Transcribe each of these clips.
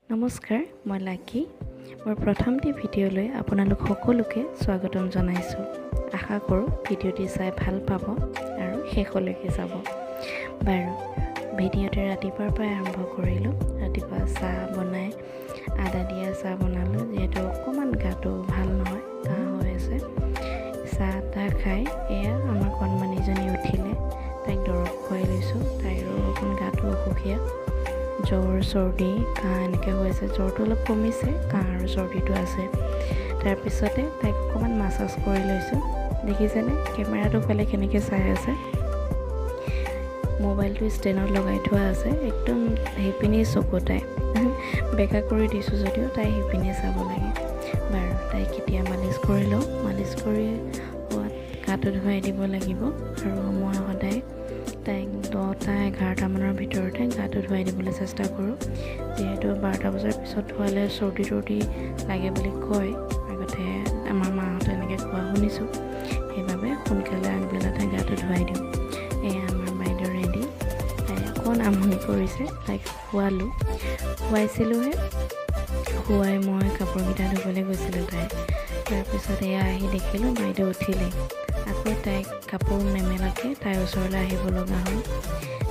নমস্কাৰ, মই লাকি। মোৰ প্ৰথমটি ভিডিঅ'লৈ আপোনালোক সকলোকে স্বাগতম জনাইছোঁ। আশা কৰোঁ ভিডিঅ'টি চাই ভাল পাব আৰু শেষলৈকে যাব। বাৰু, ভিডিঅ'টি ৰাতিপুৱাৰ পৰাই আৰম্ভ কৰিলোঁ। ৰাতিপুৱা চাহ বনাই আদা দিয়া চাহ বনালোঁ, যিহেতু অকণমান গাটো ভাল নহয়, কাহ হৈ আছে। চাহ তাহ খাই এয়া আমাৰ কণমানিজনী উঠিলে, তাইক দৰৱ খুৱাই লৈছোঁ। তাইৰো অকণ গাটো অসুখীয়া, জ্বৰ চৰ্দি কাহ এনেকৈ হৈ আছে। জ্বৰটো অলপ কমিছে, কাহ আৰু চৰ্দিটো আছে। তাৰপিছতে তাইক অকণমান মাছাজ কৰি লৈছোঁ। দেখিছেনে কেমেৰাটো ফালে কেনেকৈ চাই আছে। মোবাইলটো ষ্টেণ্ডত লগাই থোৱা আছে, একদম সেইপিনি চকু তাই বেকা কৰি দিছোঁ যদিও তাই সেইপিনিয়ে চাব লাগে। বাৰু, তাইক কেতিয়া মালিচ কৰি লওঁ, মালিচ কৰি হোৱাত গাটো ধুৱাই দিব লাগিব। আৰু মই সদায় তাইক 10-11 মানৰ ভিতৰতে গাটো ধুৱাই দিবলৈ চেষ্টা কৰোঁ, যিহেতু 12 বজাৰ পিছত ধুৱালে চৰ্দি তৰ্দি লাগে বুলি কয়। আগতে আমাৰ মাহঁতে এনেকৈ কোৱা শুনিছোঁ, সেইবাবে সোনকালে আগবেলাতে গাটো ধুৱাই দিওঁ। এয়া আমাৰ বাইদেউ ৰেডি। তাই অকণ আমনি কৰিছে, তাইক শুৱাইছিলোঁহে। শুৱাই মই কাপোৰকেইটা ধুবলৈ গৈছিলোঁ তাই। তাৰপিছত এয়া আহি দেখিলোঁ বাইদেউ উঠিলেই। আকৌ তাইক কাপোৰ নেমেলাকৈ তাইৰ ওচৰলৈ আহিব লগা হ'ল।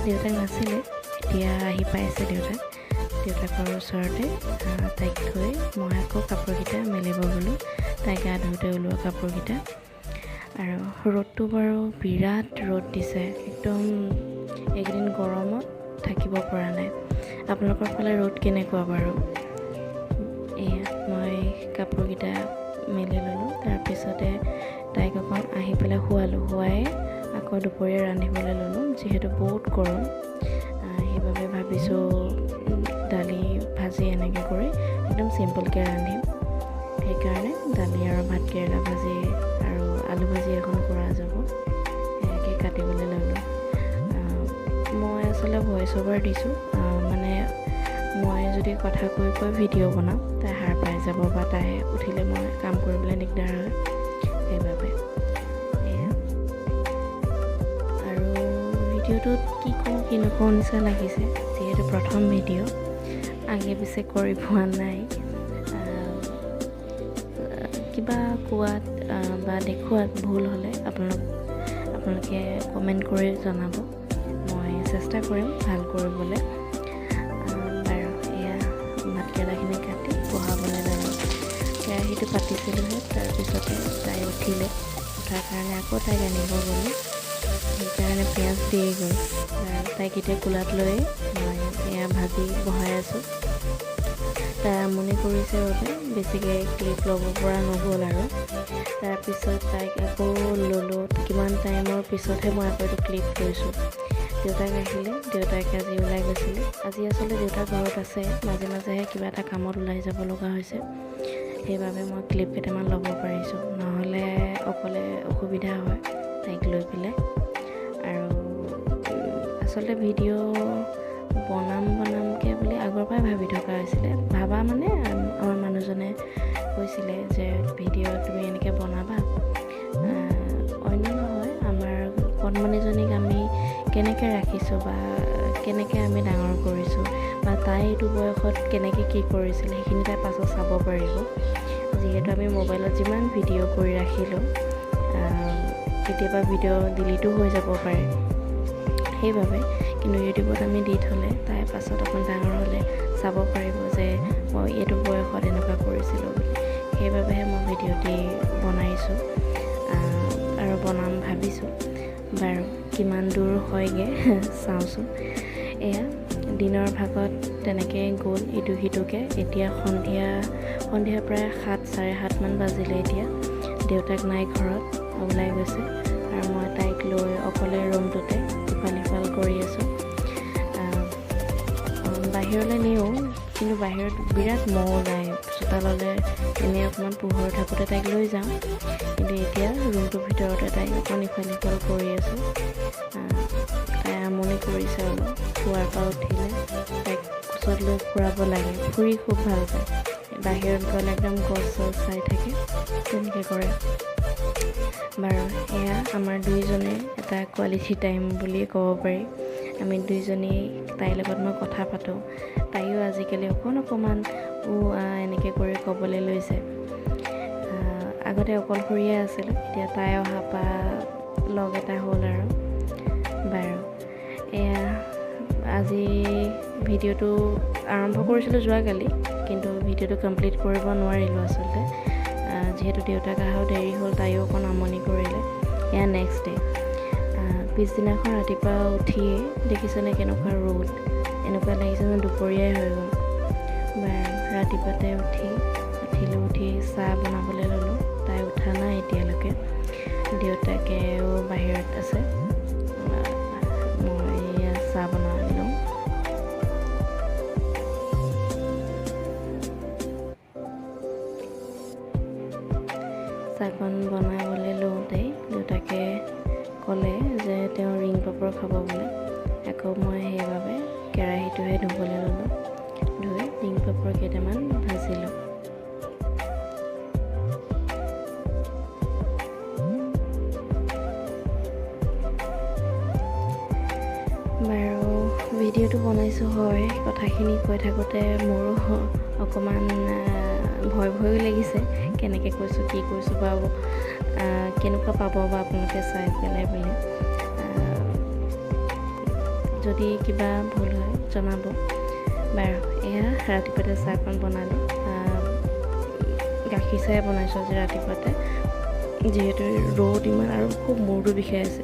দেউতাক নাছিলে, এতিয়া আহি পাইছে দেউতাকৰ ওচৰতে। তাইক থৈ মই আকৌ কাপোৰকেইটা মেলিব গ'লোঁ, তাইক গা ধুওঁতে ওলোৱা কাপোৰকেইটা। আৰু ৰ'দটো বাৰু বিৰাট ৰ'দ দিছে, একদম এইকেইদিন গৰমত থাকিব পৰা নাই। আপোনালোকৰ ফালে ৰ'দ কেনেকুৱা বাৰু? এয়া মই কাপোৰকেইটা মেলি ল'লোঁ। তাৰপিছতে তাইক অকণ আহি পেলাই শুৱাই আকৌ দুপৰীয়া ৰান্ধিবলৈ ল'লোঁ, যিহেতু বহুত গৰম। সেইবাবে ভাবিছোঁ দালি ভাজি এনেকৈ কৰি একদম চিম্পলকৈ ৰান্ধিম। সেইকাৰণে দালি আৰু ভাতকেৰেলা ভাজি আৰু আলু ভাজি এখন কৰা যাব, সেয়াকৈ কাটিবলৈ ল'লোঁ। মই আচলতে ভইচ অভাৰ দিছোঁ, মানে মই যদি কথা কৈ ভিডিঅ' বনাওঁ তাই সাৰ পাই যাব বা তাই উঠিলে মই কাম কৰিবলৈ দিগদাৰ হয়, সেইবাবে। আৰু ভিডিঅ'টোত কি কওঁ কি নকওঁ নিচিনা লাগিছে, যিহেতু প্ৰথম ভিডিঅ', আগে পিছে কৰি পোৱা নাই। কিবা কোৱাত বা দেখুৱাত ভুল হ'লে আপোনালোকে কমেণ্ট কৰি জনাব, মই চেষ্টা কৰিম ভাল কৰিবলৈ। বাৰু, এয়া ভাতকেৰেলাখিনি কাটি বহাবলৈ ল'লোঁ। কেৰাহীটো পাতিছিলোঁহে, তাৰপিছতে তাই উঠাৰ কাৰণে আকৌ তাইক আনিব গ'লোঁ। সেইকাৰণে পিঁয়াজ দিয়ে গ'ল। তাইক এতিয়া কোলাত লৈ মই এয়া ভাজি বহাই আছোঁ। তাই আমনি কৰিছে বাবে বেছিকৈ ক্লিপ ল'ব পৰা নগ'ল। আৰু তাৰপিছত তাইক আকৌ ল'লোঁ। কিমান টাইমৰ পিছতহে মই আকৌ এইটো ক্লিপ লৈছোঁ। দেউতাক আহিলে, দেউতাক আজি ওলাই গৈছিলে। আজি আচলতে দেউতাক ঘৰত আছে, মাজে মাজেহে কিবা এটা কামত ওলাই যাব লগা হৈছে। সেইবাবে মই ক্লিপ কেইটামান ল'ব পাৰিছোঁ, নহ'লে অকলে অসুবিধা হয় তাইক লৈ পেলাই। আৰু আচলতে ভিডিঅ' বনামকৈ বুলি আগৰ পৰাই ভাবি থকা হৈছিলে। ভাবা মানে আমাৰ মানুহজনে কৈছিলে যে ভিডিঅ' তুমি এনেকৈ বনাবা। অন্য নহয়, আমাৰ কণমানিজনীক আমি কেনেকৈ ৰাখিছোঁ বা কেনেকৈ আমি ডাঙৰ কৰিছোঁ বা তাই এইটো বয়সত কেনেকৈ কি কৰিছিল, সেইখিনি তাই পাছত চাব পাৰিব। যিহেতু আমি মোবাইলত যিমান ভিডিঅ' কৰি ৰাখিলোঁ, কেতিয়াবা ভিডিঅ' ডিলিটো হৈ যাব পাৰে। সেইবাবে কিন্তু ইউটিউবত আমি দি থ'লে তাই পাছত অকণ ডাঙৰ হ'লে চাব পাৰিব যে মই এইটো বয়সত এনেকুৱা কৰিছিলোঁ বুলি। সেইবাবেহে মই ভিডিঅ'টি বনাইছোঁ আৰু বনাম ভাবিছোঁ। বাৰু, কিমান দূৰ হয়গৈ চাওঁচোন। এয়া দিনৰ ভাগত তেনেকৈ গ'ল ইটো সিটোকৈ। এতিয়া সন্ধিয়া প্ৰায় 7-7:30 বাজিলে। এতিয়া দেউতাক নাই ঘৰত, ওলাই গৈছে। আৰু মই তাইক লৈ অকলে ৰুমটোতে ইফাল সিফাল কৰি আছোঁ। বাহিৰলৈ নিওঁ, কিন্তু বাহিৰত বিৰাট মহ ওলায়। চোতাললৈ এনেই অকণমান পোহৰ থাকোঁতে তাইক লৈ যাওঁ, কিন্তু এতিয়া ৰুমটোৰ ভিতৰতে তাইক অকণ ইফাল সিফাল কৰি আছোঁ। তাই আমনি কৰিছে অলপ। শোৱাৰ পৰা উঠিলে তাইক কোচত লৈ ফুৰাব লাগে, ফুৰি খুব ভাল পায়। বাহিৰত গ'লে একদম গছ চছ চাই থাকে, তেনেকৈ কৰে। বাৰু, এয়া আমাৰ দুইজনে এটা কোৱালিটি টাইম বুলিয়ে ক'ব পাৰি। আমি দুইজনী, তাইৰ লগত মই কথা পাতোঁ, তাইও আজি আজিকালি অকণমান এনেকৈ কৰি ক'বলৈ লৈছে। আগতে অকলশৰীয়া আছিলোঁ, এতিয়া তাই অহাৰ পৰা লগ এটা হ'ল আৰু। বাৰু এয়া আজি ভিডিঅ'টো আৰম্ভ কৰিছিলোঁ যোৱাকালি, কিন্তু ভিডিঅ'টো কমপ্লিট কৰিব নোৱাৰিলোঁ আচলতে, যিহেতু দেউতাক অহাও দেৰি হ'ল, তাইও অকণ আমনি কৰিলে। এয়া নেক্সট ডে, পিছদিনাখন ৰাতিপুৱা উঠিয়ে দেখিছেনে কেনেকুৱা ৰ'দ, এনেকুৱা লাগিছে যেন দুপৰীয়াই হৈ গ'ল। বাৰু ৰাতিপুৱাতে উঠি চাহ বনাবলৈ ল'লোঁ। তাই উঠা নাই এতিয়ালৈকে, দেউতাকেও বাহিৰত আছে, মই চাহ বনাই লওঁ। চাহকণ বনাবলৈ লওঁতেই দেউতাকে ক'লে যে তেওঁ ৰিং পাপৰ খাব বোলে। আকৌ মই সেইবাবে কেৰাহীটোহে ধুবলৈ ল'লোঁ। ধুই ৰিং পাপৰ কেইটামান ভাজিলোঁ। বাৰু ভিডিঅ'টো বনাইছোঁ হয়, কথাখিনি কৈ থাকোঁতে মোৰো অকণমান ভয়ো লাগিছে, কেনেকৈ কৈছোঁ কি কৈছোঁ বাৰু, কেনেকুৱা পাব বা আপোনালোকে চাই পেলাই বুলি। যদি কিবা ভুল হয় জনাব। বাৰু এয়া ৰাতিপুৱাতে চাহকণ বনালোঁ। গাখীৰ চাহে বনাইছোঁ আজি ৰাতিপুৱাতে, যিহেতু ৰ'দ ইমান আৰু খুব মূৰটো বিষাই আছে।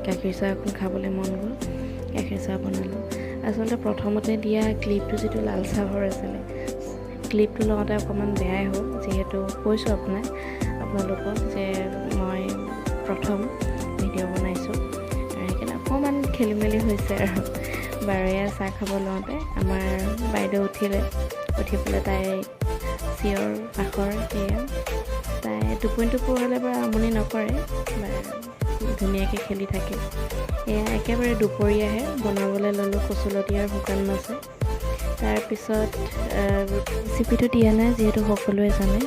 গাখীৰ চাহ অকণ খাবলৈ মন গ'ল, গাখীৰ চাহ বনালোঁ। আচলতে প্ৰথমতে দিয়া ক্লিপটো যিটো লাল চাহৰ আছিলে, ক্লিপটো লওঁতে অকণমান বেয়াই হ'ল, যিহেতু কৈছোঁ আপোনালোকক যে মই প্ৰথম ভিডিঅ' বনাইছোঁ, আৰু সেইকাৰণে অকণমান খেলি মেলি হৈছে আৰু। বাৰু এয়া চাহ খাব লওঁতে আমাৰ বাইদেউ উঠিলে, উঠি পেলাই তাই চিঞৰ বাখৰ সেয়া, তাই টোপনি হ'লে বাৰু আমনি নকৰে, ধুনীয়াকৈ খেলি থাকে। এয়া একেবাৰে দুপৰীয়াহে বনাবলৈ ল'লোঁ কচুলতি আৰু শুকান মাছে। তাৰপিছত ৰেচিপিটো দিয়া নাই, যিহেতু সকলোৱে জানে।